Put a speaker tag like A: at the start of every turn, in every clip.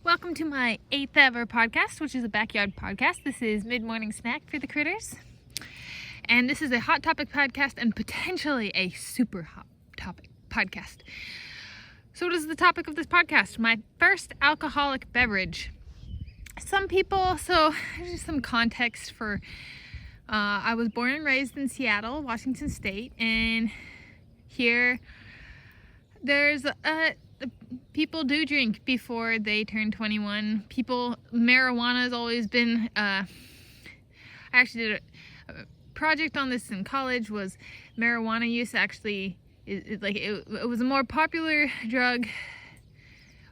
A: Welcome to my 8th ever podcast, which is a backyard podcast. This is mid-morning snack for the critters. And this is a hot topic podcast and potentially a super hot topic podcast. So what is the topic of this podcast? My first alcoholic beverage. So there's some context for, I was born and raised in Seattle, Washington State, and here there's people do drink before they turn 21. Marijuana has always been, I actually did a project on this in college, was marijuana use actually, it was a more popular drug.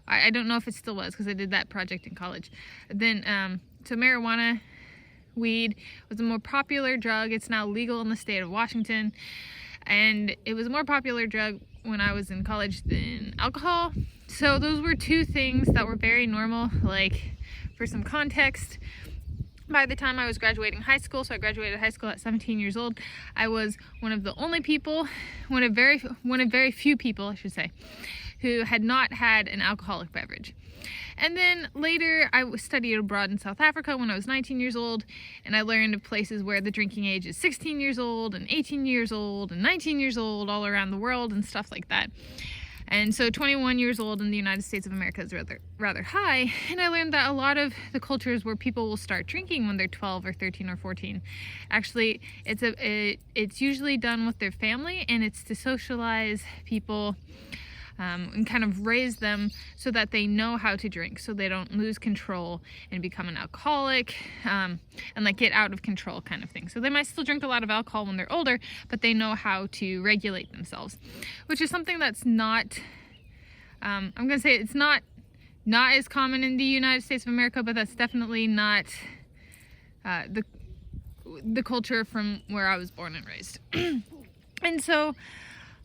A: I don't know if it still was because I did that project in college. Then, so marijuana, weed was a more popular drug. It's now legal in the state of Washington. And it was a more popular drug when I was in college than alcohol. So those were two things that were very normal. Like, for some context, by the time I was graduating high school, so I graduated high school at 17 years old, I was one of the only people, one of very few people, I should say, who had not had an alcoholic beverage. And then later I studied abroad in South Africa when I was 19 years old, and I learned of places where the drinking age is 16 years old and 18 years old and 19 years old all around the world and stuff like that. And so 21 years old in the United States of America is rather high, and I learned that a lot of the cultures where people will start drinking when they're 12 or 13 or 14, actually it's usually done with their family, and it's to socialize people and kind of raise them so that they know how to drink, so they don't lose control and become an alcoholic and like get out of control kind of thing. So they might still drink a lot of alcohol when they're older, but they know how to regulate themselves, which is something that's not, I'm gonna say it's not as common in the United States of America, but that's definitely not the culture from where I was born and raised. And so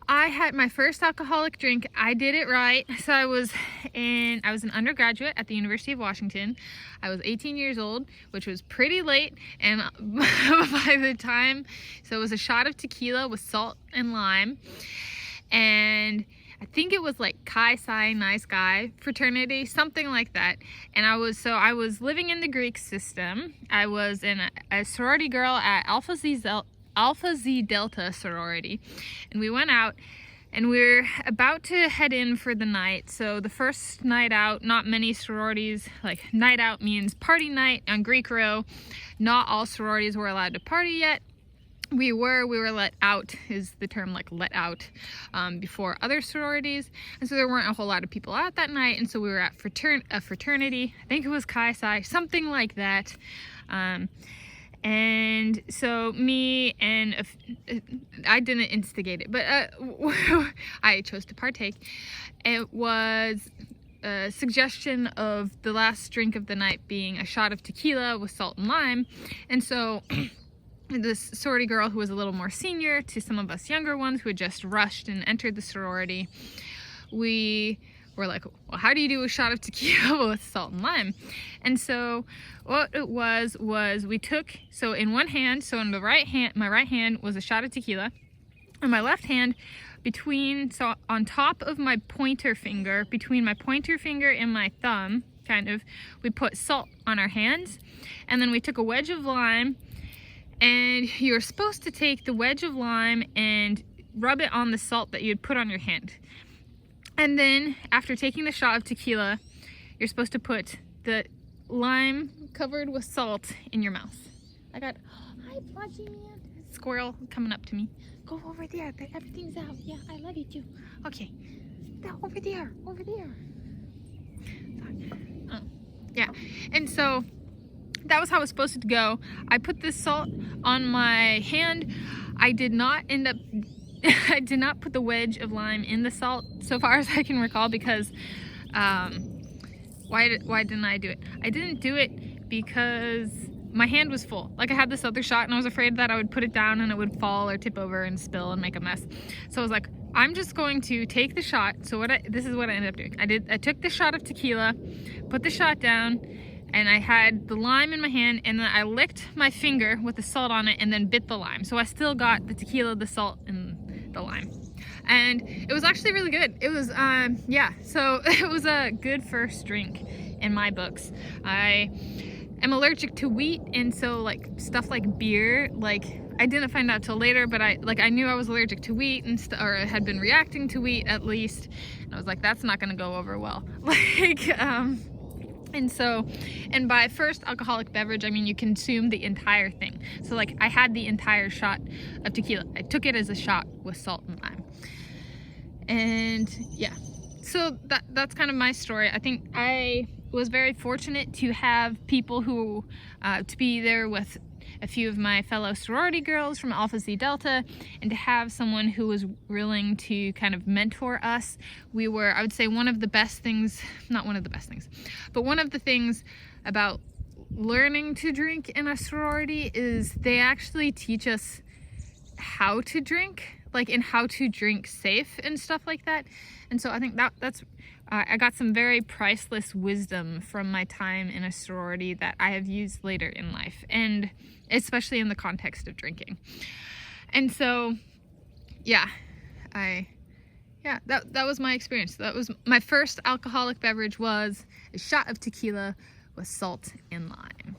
A: I had my first alcoholic drink. I did it right. So I was an undergraduate at the University of Washington. I was 18 years old, which was pretty late. And by the time, so it was a shot of tequila with salt and lime. And I think it was like Chi Psi Nice Guy fraternity, something like that. And I was living in the Greek system. I was in a sorority girl at Alpha Zeta Delta sorority, and we went out and we're about to head in for the night. So the first night out, not many sororities, like night out means party night on Greek row. Not all sororities were allowed to party yet. We were let out, is the term, like let out, before other sororities. And so there weren't a whole lot of people out that night, and so we were at a fraternity. I think it was Chi Psi, something like that. And so me and I didn't instigate it, but I chose to partake. It was a suggestion of the last drink of the night being a shot of tequila with salt and lime. And so this sorority girl, who was a little more senior to some of us younger ones who had just rushed and entered the sorority, we were like, well, how do you do a shot of tequila with salt and lime? And so what it was we took, so in one hand, so in the right hand, my right hand was a shot of tequila, and my left hand, so on top of my pointer finger, between my pointer finger and my thumb, kind of, we put salt on our hands, and then we took a wedge of lime, and you're supposed to take the wedge of lime and rub it on the salt that you'd put on your hand. And then after taking the shot of tequila, you're supposed to put the lime covered with salt in your mouth. Hi, Flossie Man. Squirrel coming up to me. Go over there. Everything's out. Yeah, I love you too. Okay. Over there. Oh, yeah. And so that was how it was supposed to go. I put this salt on my hand. I did not put the wedge of lime in the salt, so far as I can recall, because why didn't I do it? I didn't do it because my hand was full. Like, I had this other shot and I was afraid that I would put it down and it would fall or tip over and spill and make a mess. So I was like, I'm just going to take the shot. So this is what I ended up doing. I took the shot of tequila, put the shot down, and I had the lime in my hand, and then I licked my finger with the salt on it and then bit the lime. So I still got the tequila, the salt, and the lime. And it was actually really good. It was, yeah, so it was a good first drink. in my books. I am allergic to wheat, and so like stuff like beer, like I didn't find out till later, but I knew I was allergic to wheat or I had been reacting to wheat at least, and I was like, that's not gonna go over well. And by first alcoholic beverage, I mean you consume the entire thing. So like I had the entire shot of tequila. I took it as a shot with salt and lime. And yeah, so that's kind of my story. I think I was very fortunate to have people who, to be there with a few of my fellow sorority girls from Alpha Xi Delta, and to have someone who was willing to kind of mentor us. We were, I would say, one of the best things, not one of the best things, but one of the things about learning to drink in a sorority is they actually teach us how to drink, like, and how to drink safe and stuff like that. And so I think that's I got some very priceless wisdom from my time in a sorority that I have used later in life, and especially in the context of drinking. And so that was my experience. That was my first alcoholic beverage, was a shot of tequila with salt and lime.